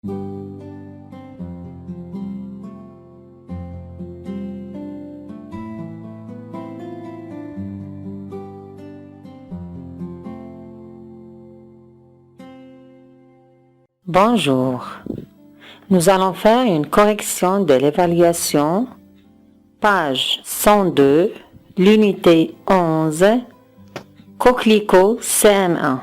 Bonjour. Nous allons faire une correction de l'évaluation, page 102, l'unité 11, Coquelicot CM1.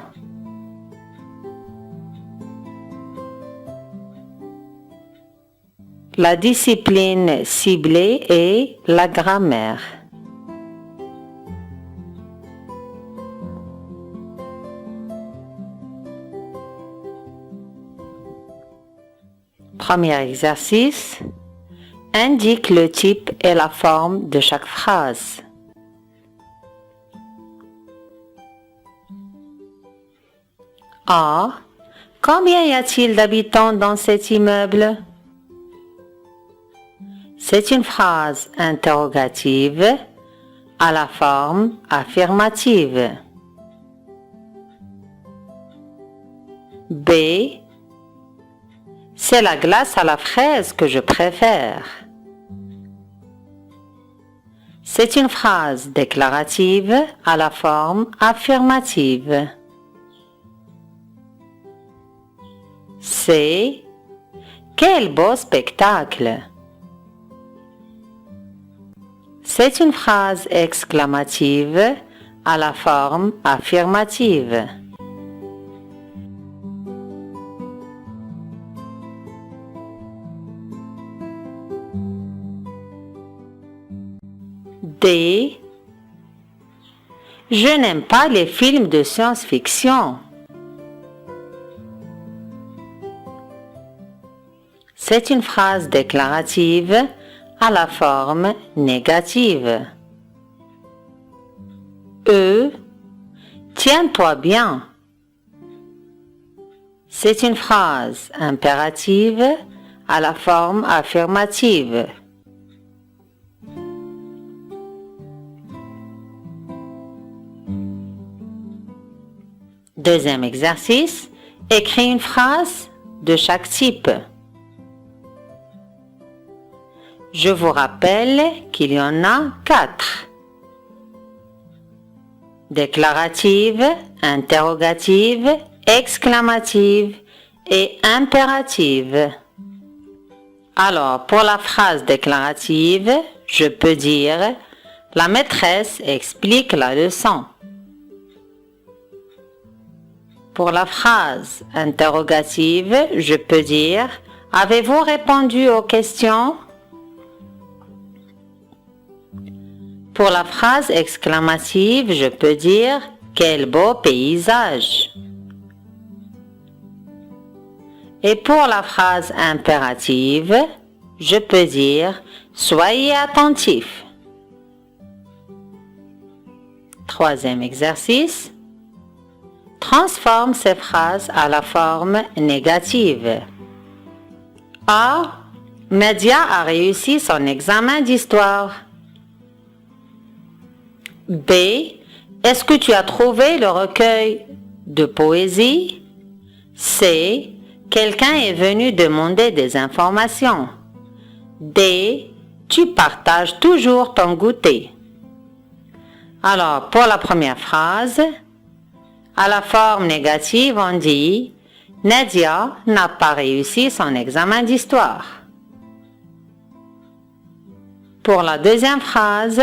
La discipline ciblée est la grammaire. Premier exercice. Indique le type et la forme de chaque phrase. A. Combien y a-t-il d'habitants dans cet immeuble? C'est une phrase interrogative à la forme affirmative. B. C'est la glace à la fraise que je préfère. C'est une phrase déclarative à la forme affirmative. C. Quel beau spectacle! C'est une phrase exclamative à la forme affirmative. D. Je n'aime pas les films de science-fiction. C'est une phrase déclarative à la forme négative. E. Tiens-toi bien. C'est une phrase impérative à la forme affirmative. Deuxième exercice, écris une phrase de chaque type. Je vous rappelle qu'il y en a 4. Déclarative, interrogative, exclamative et impérative. Alors, pour la phrase déclarative, je peux dire « La maîtresse explique la leçon ». Pour la phrase interrogative, je peux dire « Avez-vous répondu aux questions ?» Pour la phrase exclamative, je peux dire « Quel beau paysage !» Et pour la phrase impérative, je peux dire « Soyez attentifs !» Troisième exercice. Transforme ces phrases à la forme négative. A. Média a réussi son examen d'histoire. B. Est-ce que tu as trouvé le recueil de poésie? C. Quelqu'un est venu demander des informations. D. Tu partages toujours ton goûter. Alors, pour la première phrase, à la forme négative, on dit « Nadia n'a pas réussi son examen d'histoire ». Pour la deuxième phrase,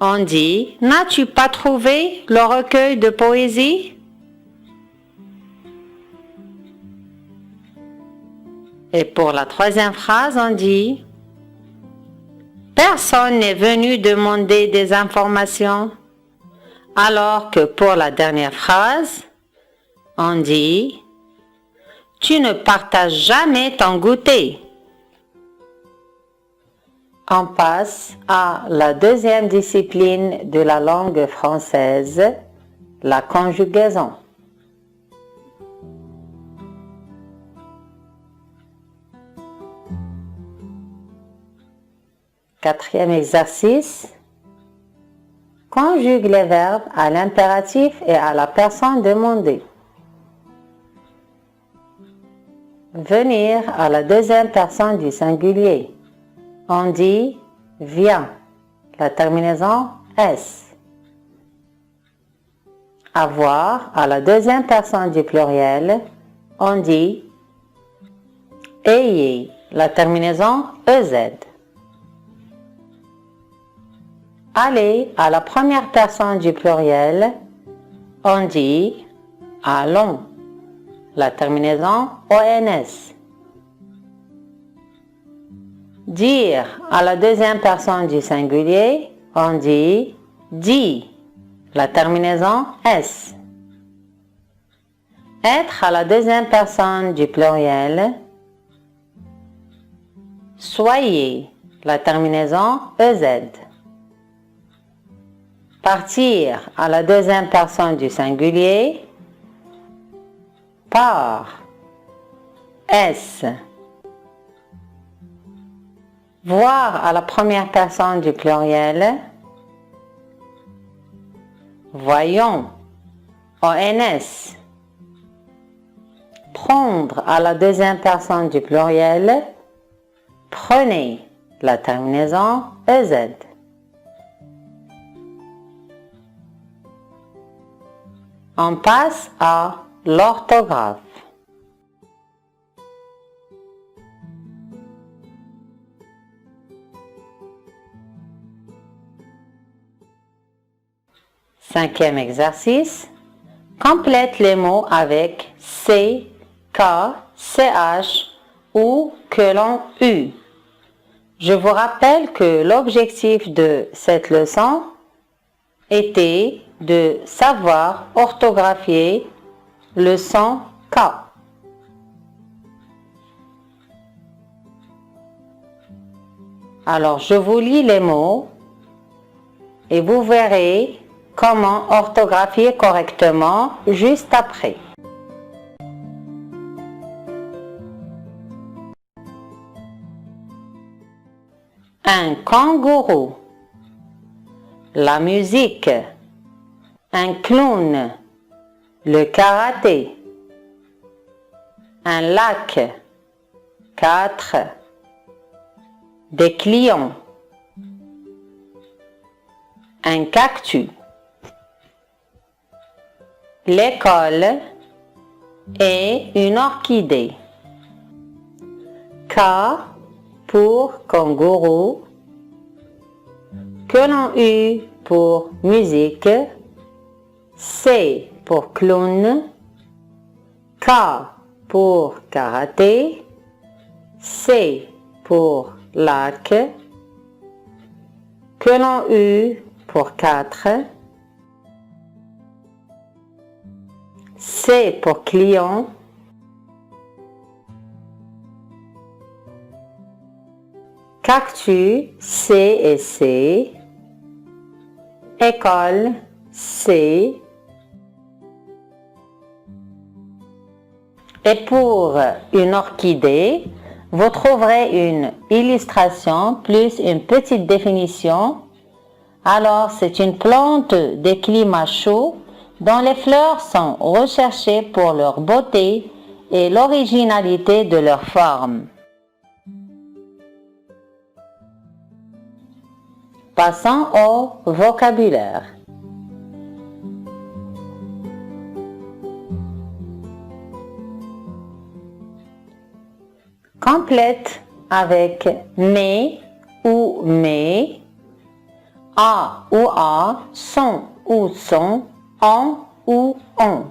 on dit « N'as-tu pas trouvé le recueil de poésie ?» Et pour la troisième phrase, on dit « Personne n'est venu demander des informations ». Alors que pour la dernière phrase, on dit « Tu ne partages jamais ton goûter ». On passe à la deuxième discipline de la langue française, la conjugaison. Quatrième exercice. Conjugue les verbes à l'impératif et à la personne demandée. Venir à la deuxième personne du singulier. On dit vient, la terminaison S. Avoir à la deuxième personne du pluriel. On dit ayez, la terminaison EZ. Aller à la première personne du pluriel. On dit allons, la terminaison ONS. Dire à la deuxième personne du singulier, on dit dit, la terminaison S. Être à la deuxième personne du pluriel, soyez, la terminaison EZ. Partir à la deuxième personne du singulier, part, S. Voir à la première personne du pluriel, voyons, ONS. Prendre à la deuxième personne du pluriel, prenez, la terminaison EZ. On passe à l'orthographe. Cinquième exercice. Complète les mots avec C, K, CH ou que l'on U. Je vous rappelle que l'objectif de cette leçon était de savoir orthographier le son K. Alors, je vous lis les mots et vous verrez comment orthographier correctement juste après. Un kangourou, la musique, un clown, le karaté, un lac, 4, des clients, un cactus, l'école et une orchidée. K pour kangourou, que l'on U pour musique, C pour clown, K pour karaté, C pour lac, que l'on U pour 4, C pour client, cactus, C et C, école, C, et pour une orchidée, vous trouverez une illustration plus une petite définition. Alors, c'est une plante des climats chauds dont les fleurs sont recherchées pour leur beauté et l'originalité de leur forme. Passons au vocabulaire. Complète avec mais ou mais, a ou a, son ou son, on ou on.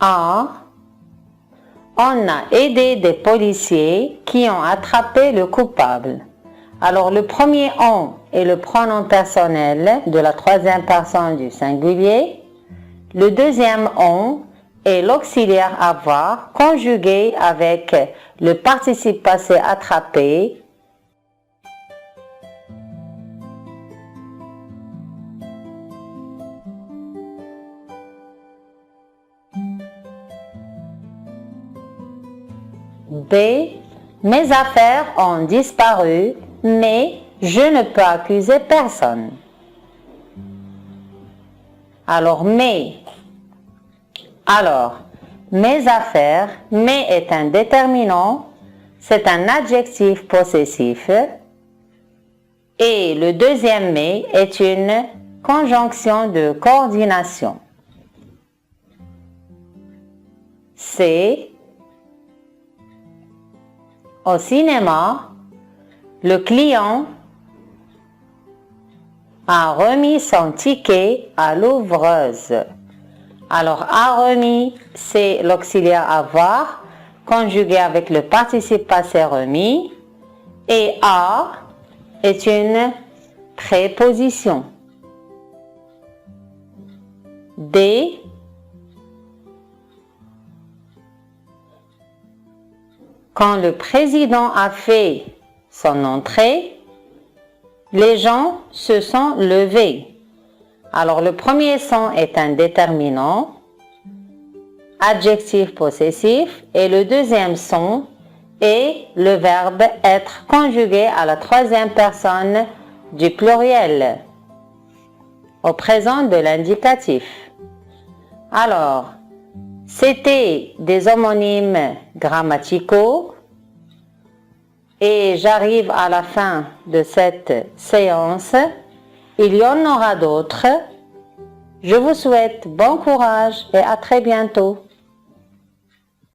A. On a aidé des policiers qui ont attrapé le coupable. Alors le premier on est le pronom personnel de la troisième personne du singulier. Le deuxième on est l'auxiliaire avoir conjugué avec le participe passé attrapé. B. Mes affaires ont disparu, mais je ne peux accuser personne. Alors, mes. Alors, mes affaires. Mes est un déterminant. C'est un adjectif possessif. Et le deuxième mes est une conjonction de coordination. C'est au cinéma, le client a remis son ticket à l'ouvreuse. Alors, a remis, c'est l'auxiliaire avoir, conjugué avec le participe passé remis. Et a est une préposition. D, quand le président a fait son entrée, les gens se sont levés. Alors le premier son est un déterminant, adjectif possessif, et le deuxième son est le verbe être conjugué à la troisième personne du pluriel, au présent de l'indicatif. Alors, c'était des homonymes grammaticaux et j'arrive à la fin de cette séance. Il y en aura d'autres. Je vous souhaite bon courage et à très bientôt.